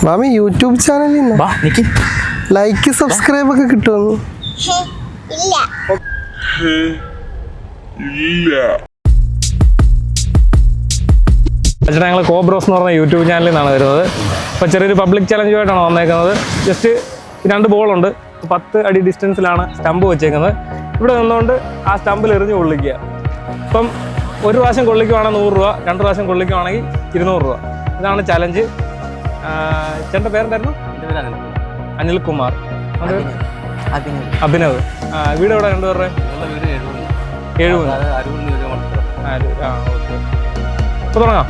മാമി യൂട്യൂബ് ചാനലിൽ like subscribe ഒക്കെ കിട്ടുമോ? ചേട്ടാ ഞങ്ങൾ കോബ്രോസ് എന്ന് പറഞ്ഞ യൂട്യൂബ് ചാനലിൽ നിന്നാണ് വരുന്നത്. അപ്പോൾ ചെറിയൊരു പബ്ലിക് ചലഞ്ചുമായിട്ടാണ് വന്നേക്കുന്നത്. ജസ്റ്റ് 2 ബോളുണ്ട്, 10 അടി ഡിസ്റ്റൻസിലാണ് സ്റ്റമ്പ് വെച്ചേക്കുന്നത്. ഇവിടെ നിന്നുകൊണ്ട് ആ സ്റ്റമ്പിൽ എറിഞ്ഞ് കൊള്ളിക്കുക. ഇപ്പം ഒരു പ്രാവശ്യം കൊള്ളിക്കുവാണെങ്കിൽ 100 രൂപ, 2 പ്രാവശ്യം കൊള്ളിക്കുവാണെങ്കിൽ 200 രൂപ. ഇതാണ് ചലഞ്ച്. ചേട്ടൻ്റെ പേരെന്തായിരുന്നു? അനിൽകുമാർ. അഭിനവ്. വീട് എവിടെ? 2 പേരുടെ 70. ഓക്കെ. ഇപ്പോൾ തുടങ്ങാം.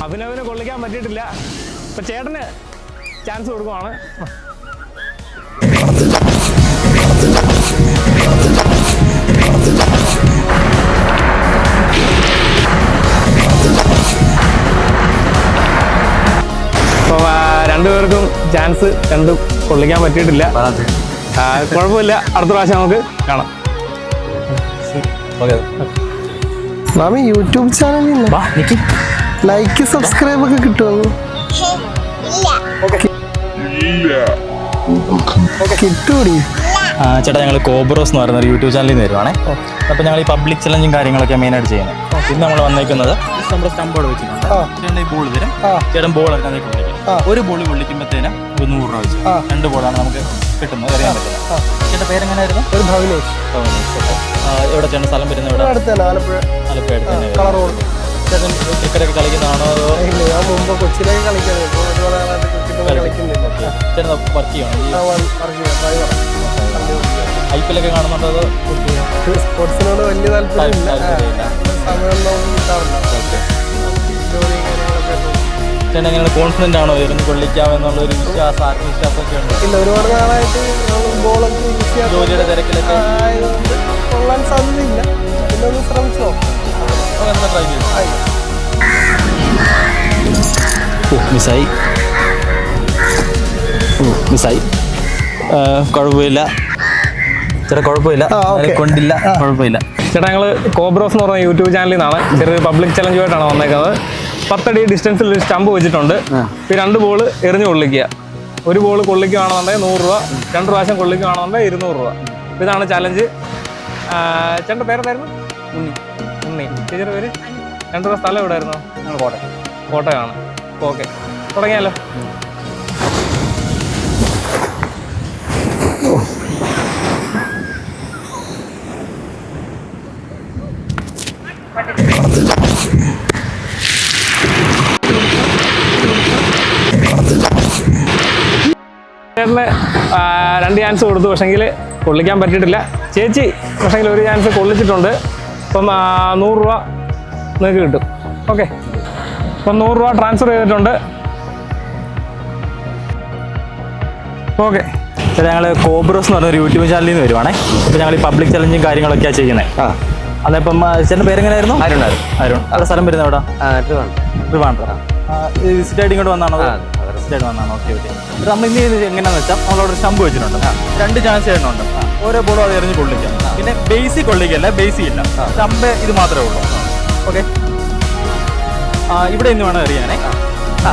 അഭിനവിന് കൊള്ളിക്കാൻ പറ്റിയിട്ടില്ല. ഇപ്പം ചേട്ടന് ചാൻസ് കൊടുക്കുവാണ്. അപ്പോൾ 2 പേർക്കും ചാൻസ്, 2 കൊള്ളിക്കാൻ പറ്റിയിട്ടില്ല. കുഴപ്പമില്ല, അടുത്ത പ്രാവശ്യം നമുക്ക് കാണാം. മാമി യൂട്യൂബ് ചാനലിൽ ലൈക്ക് സബ്സ്ക്രൈബ് ഒക്കെ കിട്ടുമോ? കിട്ടൂടി. ചേട്ടാ ഞങ്ങൾ കോബ്രോസ് എന്ന് പറയുന്ന ഒരു യൂട്യൂബ് ചാനലിൽ നിന്ന് വരുവാണേ. അപ്പോൾ ഞങ്ങൾ ഈ പബ്ലിക് ചലഞ്ചും കാര്യങ്ങളൊക്കെ മെയിനായിട്ട് ചെയ്യുന്നത്. ഇന്ന് നമ്മൾ വന്നേക്കുന്നത് നമ്മുടെ സ്റ്റമ്പോട് വെച്ചിട്ടുണ്ട്. ചേട്ടൻ ഈ ബോൾ തരും, ചേട്ടൻ ബോൾ ഇറക്കാൻ കൊള്ളിക്കും. ഒരു ബോൾ കൊള്ളിക്കുമ്പോഴത്തേനും 100 രൂപ വെച്ച് 2 ബോളാണ് നമുക്ക് കിട്ടുന്നത്, അറിയാൻ പറ്റുന്നത്. ചേട്ടൻ്റെ പേരെങ്ങനെയായിരുന്നു? ഒരു ഭവിനേഷ്. എവിടെ ചേട്ടൻ സ്ഥലം വരുന്നത്? ഇവിടെ ആലപ്പുഴ. ആലപ്പുഴ അടുത്ത് തന്നെ. ചേട്ടൻ ക്രിക്കറ്റ് ഒക്കെ കളിക്കുന്നതാണോ? അതോ ഞാൻ മുമ്പ് കൊച്ചിയിലേക്ക് കളിക്കുന്നത്. ചേട്ടൻ വർക്ക് ചെയ്യണം? IPL ഒക്കെ കാണുന്നുണ്ടോ? അതോ സ്പോർട്സിനോട് വലിയ താല്പര്യമില്ല. സമയമൊന്നും കിട്ടാറില്ല. ചേട്ടൻ എങ്ങനെ കോൺഫിഡൻ്റ് ആണോ എറിഞ്ഞ് കൊള്ളിക്കാമെന്നുള്ളൊരു വിശ്വാസം, ആത്മവിശ്വാസമൊക്കെ ഉണ്ട്? ഇല്ല, ഒരുപാട് നാളായിട്ട് ബോളൊക്കെ ജോലിയുടെ തിരക്കിലൊക്കെ ആയതുകൊണ്ട് കൊള്ളാൻ സാധ്യതയില്ല. പിന്നെ ഒന്ന് ശ്രമിച്ചോ? ട്രൈ ചെയ്തു. മിസ്സായി. കുഴപ്പമില്ല ചേട്ടാ, കുഴപ്പമില്ല, കൊണ്ടില്ല, കുഴപ്പമില്ല. ചേട്ടാ ഞങ്ങൾ കോബ്രോസ് എന്ന് പറഞ്ഞ യൂട്യൂബ് ചാനലിൽ നിന്നാണ് ചെറിയൊരു പബ്ലിക് ചലഞ്ചുമായിട്ടാണ് വന്നേക്കുന്നത്. 10 അടി ഡിസ്റ്റൻസിൽ ഒരു സ്റ്റമ്പ് വെച്ചിട്ടുണ്ട്. ഈ 2 ബോൾ എറിഞ്ഞ് കൊള്ളിക്കുക. ഒരു ബോൾ കൊള്ളിക്കുകയാണെന്നുണ്ടെങ്കിൽ 100 രൂപ, 2 പ്രാവശ്യം കൊള്ളിക്കുകയാണെന്നുണ്ടെങ്കിൽ 200 രൂപ. ഇതാണ് ചലഞ്ച്. ചേട്ടൻ്റെ പേരെന്തായിരുന്നു? ഉണ്ണി. ചേച്ചിയുടെ പേര്? 2 രൂപ. സ്ഥലം എവിടെയായിരുന്നു? ഞങ്ങൾ കോട്ടയമാണ്. ഓക്കെ, തുടങ്ങിയാലോ? ചേട്ടന് 2 ചാൻസ് കൊടുത്തു, പക്ഷെങ്കിൽ കൊള്ളിക്കാൻ പറ്റിയിട്ടില്ല. ചേച്ചി പക്ഷെങ്കിൽ 1 ചാൻസ് കൊള്ളിച്ചിട്ടുണ്ട്. ഇപ്പം 100 രൂപ നിങ്ങൾക്ക് കിട്ടും. ഓക്കെ, ഇപ്പം 100 രൂപ ട്രാൻസ്ഫർ ചെയ്തിട്ടുണ്ട്. ഓക്കെ ചേട്ടാ ഞങ്ങൾ കോബ്രോസ് എന്ന് പറഞ്ഞൊരു യൂട്യൂബ് ചാനലിൽ നിന്ന് വരുവാണേ. അപ്പോൾ ഞങ്ങൾ ഈ പബ്ലിക് ചലഞ്ചും കാര്യങ്ങളൊക്കെയാണ് ചെയ്യുന്നത്. അതപ്പം ചേട്ടൻ്റെ പേരെങ്ങനെയായിരുന്നു? അരുൺ. അവിടെ സ്ഥലം വരുന്നത് എവിടെ? ട്രിവാൻഡ്രം. വിസിറ്റായിട്ട് ഇങ്ങോട്ട് വന്നാണോ? വിസിറ്റായിട്ട് വന്നാണോ? ഓക്കെ. നമ്മൾ ഇന്ന് ചെയ്യുന്നത് എങ്ങനെയാണെന്ന് വെച്ചാൽ നമ്മളവിടെ സ്റ്റമ്പ് വെച്ചിട്ടുണ്ട്. 2 ചാൻസ് ചേട്ടനുണ്ട്. ഓരോ ബോളും അത് എറിഞ്ഞ് കൊള്ളിക്കാം. പിന്നെ ബേസിക് കൊള്ളിക്കല്ല, ബേസിക് ഇല്ല, സ്റ്റമ്പ് ഇത് മാത്രമേ ഉള്ളൂ. ഓക്കെ, ഇവിടെ ഇന്ന് വേണം എറിയാനേ.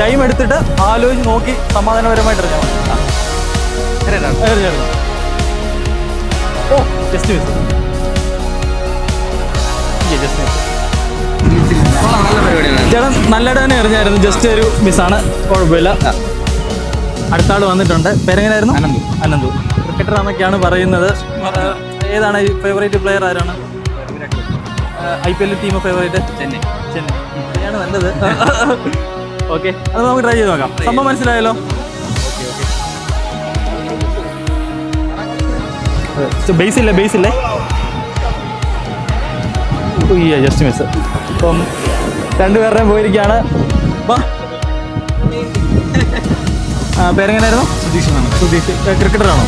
ടൈം എടുത്തിട്ട് ആലോചിച്ച് നോക്കി സമാധാനപരമായിട്ട് എറിഞ്ഞാൽ മതി. ഓ, ജസ്റ്റ് മിസ്. ചേട്ടൻ നല്ലതായിട്ട് തന്നെ എറിഞ്ഞായിരുന്നു, ജസ്റ്റ് ഒരു മിസ്സാണ്, കുഴപ്പമില്ല. അടുത്ത ആൾ വന്നിട്ടുണ്ട്. പേരെങ്ങനെയായിരുന്നു? അനന്തു. ക്രിക്കറ്റർ ആണെന്നൊക്കെയാണ് പറയുന്നത്. ഏതാണ് ഈ ഫേവറേറ്റ് പ്ലെയർ? ആരാണ്? IPL team favourite? ചെന്നൈ. ചെന്നൈയാണ് നല്ലത്. ഓക്കെ, അത് നമുക്ക് ട്രൈ ചെയ്ത് നോക്കാം. സംഭവം മനസ്സിലായല്ലോ? ബേസ് ഇല്ലേ? Just miss. ഇപ്പം 2 പേരുടെയും പോയിരിക്കുകയാണ്. പേരെങ്ങനെയായിരുന്നു? സുധീഷ്. ക്രിക്കറ്ററാണോ?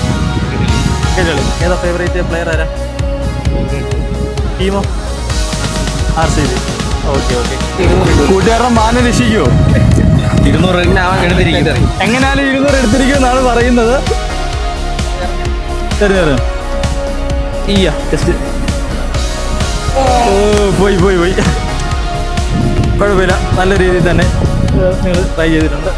ക്രിക്കറ്റ്. ഏതാ ഫേവറേറ്റ് പ്ലെയർ? ആരാ? ടീമോ? RCB. ഓക്കെ. കൂട്ടുകാരുടെ മാനം രക്ഷിക്കുമോ? 200 എങ്ങനെയാലും 200 എടുത്തിരിക്കും എന്നാണ് പറയുന്നത്. തരും ജസ്റ്റ് പോയി കുഴപ്പമില്ല. നല്ല രീതിയിൽ തന്നെ നിങ്ങൾ ട്രൈ ചെയ്തിട്ടുണ്ട്.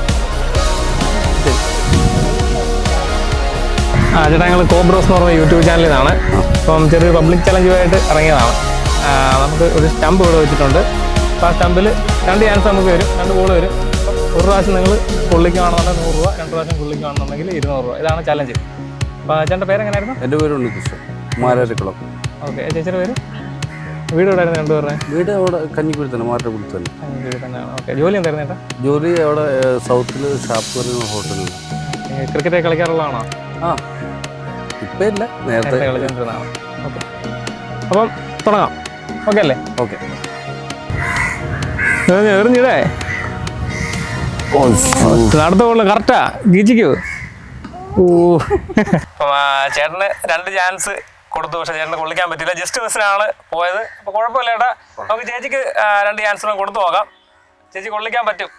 ചേട്ടാ ഞങ്ങൾ കോബ്രോസ് എന്ന് പറഞ്ഞ യൂട്യൂബ് ചാനലിൽ നിന്നാണ്. അപ്പം ചെറിയൊരു പബ്ലിക് ചലഞ്ചുമായിട്ട് ഇറങ്ങിയതാണ്. നമുക്ക് ഒരു സ്റ്റമ്പ് ഇവിടെ വെച്ചിട്ടുണ്ട്. അപ്പോൾ ആ സ്റ്റമ്പിൽ 2 ചാൻസ് നമുക്ക് വരും, 2 ബോൾ വരും. അപ്പം ഒരു പ്രാവശ്യം നിങ്ങൾ കൊള്ളിക്കുകയാണെന്നുണ്ടെങ്കിൽ 100 രൂപ, 2 പ്രാവശ്യം കൊള്ളിക്കുകയാണെന്നുണ്ടെങ്കിൽ 200 രൂപ. ഇതാണ് ചലഞ്ച്. അപ്പോൾ ചേട്ടൻ്റെ പേരെങ്ങനെയായിരുന്നു? എൻ്റെ പേര് ഉണ്ണികൃഷ്ണൻ, മാരാരിക്കുളം. ഓക്കെ. ചേച്ചിയുടെ പേര്? വീട് എവിടെയായിരുന്നു രണ്ടുപേരുടെ? വീട് അവിടെ കഞ്ഞിക്കുഴി തന്നെ, മാരാരിക്കുളത്ത് തന്നെ. കഞ്ഞിക്കുഴി തന്നെയാണ്. ഓക്കെ. ജോലി എന്തായിരുന്നു ചേട്ടാ? ജോലി അവിടെ സൗത്തിൽ ഷാപ്പ് പറയുന്ന ഹോട്ടലിൽ. ക്രിക്കറ്റ് കളിക്കാറുള്ളതാണോ? ആ, ഇപ്പം ഇല്ല, നേരത്തെ കളിച്ചുകൊണ്ടിരുന്നതാണ്. ഓക്കെ. അപ്പം തുടങ്ങാം. ഓക്കെ അല്ലേ? ഓക്കെ. എറിഞ്ഞിടേ അടുത്ത ബോളിൽ കറക്റ്റാ ഗീച്ചിക്കൂ. ചേട്ടന് 2 ചാൻസ് കൊടുത്തു, പക്ഷെ ചേട്ടന് കൊള്ളിക്കാൻ പറ്റില്ല. ജസ്റ്റ് മിസ്സിനാണ് പോയത്. അപ്പൊ കുഴപ്പമില്ല ചേട്ടാ, നമുക്ക് ചേച്ചിക്ക് 2 ചാൻസ് കൊടുത്തു നോക്കാം. ചേച്ചി കൊള്ളിക്കാൻ പറ്റും.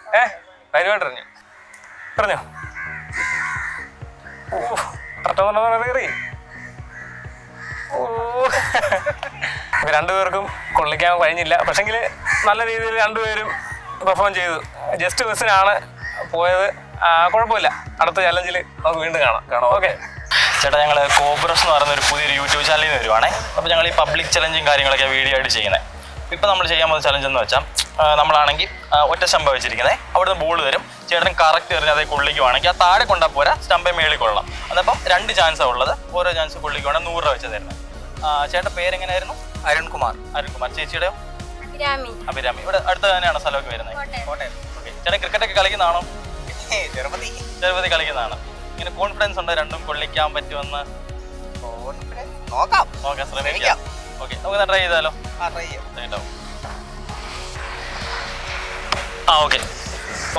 ധൈര്യമായിട്ട് എറിഞ്ഞു കറക്റ്റ്. രണ്ടുപേർക്കും കൊള്ളിക്കാൻ കഴിഞ്ഞില്ല. പക്ഷെങ്കിൽ നല്ല രീതിയിൽ 2 പേരും പെർഫോം ചെയ്തു. ജസ്റ്റ് മിസ്സിനാണ് പോയത്. കുഴപ്പമില്ല, അടുത്ത ചലഞ്ചിൽ നമുക്ക് വീണ്ടും കാണാം. ഓക്കെ ചേട്ടാ, ഞങ്ങൾ കോബ്രോസ് എന്ന് പറയുന്ന ഒരു പുതിയൊരു യൂട്യൂബ് ചാനലിൽ നിന്ന് വരുവാണേ. അപ്പോൾ ഞങ്ങൾ ഈ പബ്ലിക് ചലഞ്ചും കാര്യങ്ങളൊക്കെ വീഡിയോ ആയിട്ട് ചെയ്യുന്നത്. ഇപ്പോൾ നമ്മൾ ചെയ്യാൻ പോകുന്ന ചലഞ്ച് എന്ന് വെച്ചാൽ, നമ്മളാണെങ്കിൽ ഒറ്റ സ്റ്റമ്പ് വെച്ചിരിക്കുന്നത്. അവിടുന്ന് ബോൾ വരും, ചേട്ടൻ കറക്റ്റ് എറിഞ്ഞ് അതേ കൊള്ളിക്കുവാണെങ്കിൽ ആ താഴെ കൊണ്ടാൽ പോരാ, സ്റ്റമ്പെ മേളിൽ കൊള്ളണം. അതപ്പം 2 ചാൻസാണ് ഉള്ളത്. ഓരോ ചാൻസ് കൊള്ളിക്കുവാണെങ്കിൽ 100 രൂപ വെച്ച് തരുന്നത്. ചേട്ടൻ പേരെങ്ങനെയായിരുന്നു? അരുൺകുമാർ. ചേച്ചിയുടെ? അഭിരാമി. ഇവിടെ അടുത്ത് തന്നെയാണ് സ്ഥലമൊക്കെ വരുന്നത്? കോട്ടയം. ഓക്കെ. ചേട്ടൻ ക്രിക്കറ്റ് ഒക്കെ കളിക്കുന്നതാണോ? ചെറുപതി കളിക്കുന്നതാണ്. ഇങ്ങനെ കോൺഫിഡൻസ് ഉണ്ട് 2ഉം കൊള്ളിക്കാൻ പറ്റുമെന്ന്? നോക്കാം, ശ്രമിക്കാം. ഓക്കെ, നമുക്ക് ട്രൈ ചെയ്താലോ? കേട്ടോ.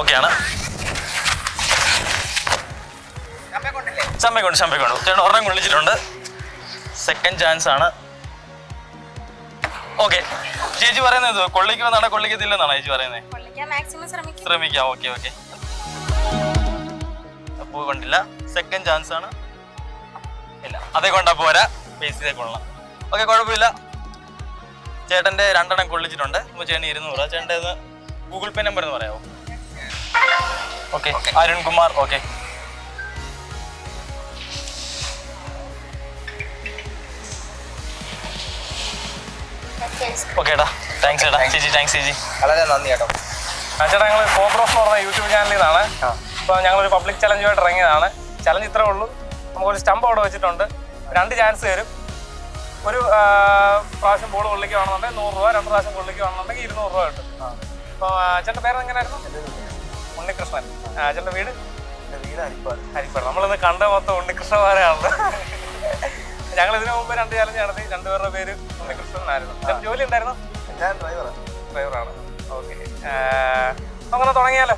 ഓക്കെയാണ്. ചമ്മക്കൊണ്ട് ചേട്ടൻ ഒരെണ്ണം കൊള്ളിച്ചിട്ടുണ്ട്. സെക്കൻഡ് ചാൻസ് ആണ്. ഓക്കെ. ചേച്ചി പറയുന്നത് കൊള്ളിക്കുമെന്നാണോ കൊള്ളിക്കത്തില്ലെന്നാണോ ചേച്ചി പറയുന്നത്? ശ്രമിക്കാം. ഓക്കെ. അപ്പോൾ കൊണ്ടില്ല. സെക്കൻഡ് ചാൻസ് ആണ്. ഇല്ല, അതേ കൊണ്ടാ പോരാ, ബേസിലേ കൊള്ളണം. ഓക്കെ, കുഴപ്പമില്ല. ചേട്ടൻ്റെ 2 എണ്ണം കൊള്ളിച്ചിട്ടുണ്ട്. അപ്പോൾ ചേട്ടൻ 200 രൂപ. ചേട്ടൻ്റെ ഗൂഗിൾ പേ നമ്പർ എന്ന് പറയാമോ? ഓക്കെ. അരുൺകുമാർ. ഓക്കെ. ഓക്കേടാ, താങ്ക്സ് ചേട്ടാ. ചേച്ചി വളരെ നന്ദി കേട്ടോ. ചേട്ടാ, ഞങ്ങൾ കോബ്രോസ് എന്ന് പറഞ്ഞ യൂട്യൂബ് ചാനലിൽ നിന്നാണ്. അപ്പോൾ ഞങ്ങളൊരു പബ്ലിക് ചലഞ്ചുമായിട്ട് ഇറങ്ങിയതാണ്. ചലഞ്ച് ഇത്രേ ഉള്ളൂ. നമുക്കൊരു സ്റ്റമ്പ് അവിടെ വെച്ചിട്ടുണ്ട്. 2 ചാൻസ് തരും. ഒരു പ്രാവശ്യം ബോൾ കൊള്ളിക്കുകയാണെന്നുണ്ടെങ്കിൽ 100 രൂപ, 2 പ്രാവശ്യം കൊള്ളിക്കുകയാണെന്നുണ്ടെങ്കിൽ 200 രൂപ കിട്ടും. അപ്പോൾ ചേട്ടൻ്റെ പേര് എങ്ങനെയായിരുന്നു? ഉണ്ണികൃഷ്ണൻ. ചേട്ടൻ്റെ വീട്? ഹരിപ്പാട്. നമ്മളിന്ന് കണ്ട മൊത്തം ഉണ്ണികൃഷ്ണന്മാരാണ്. ഞങ്ങൾ ഇതിനു മുമ്പ് 2 ചാലഞ്ച് നടത്തി. 2 പേരുടെ പേര് ഉണ്ണികൃഷ്ണനായിരുന്നു. ചേട്ടൻ ജോലി ഉണ്ടായിരുന്നു? ഞാൻ ഡ്രൈവറാണ്. ഓക്കെ. അങ്ങനെ തുടങ്ങിയാലോ?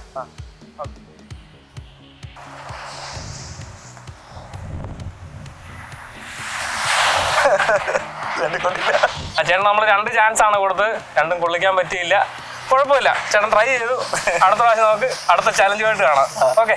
ചേട്ടൻ നമ്മൾ 2 ചാൻസ് ആണ് കൊടുത്തത്. 2ഉം കൊള്ളിക്കാൻ പറ്റിയില്ല. കുഴപ്പമില്ല, ചേട്ടൻ ട്രൈ ചെയ്തു. അടുത്ത പ്രാവശ്യം നമുക്ക് അടുത്ത ചാലഞ്ചുമായിട്ട് കാണാം. ഓക്കെ.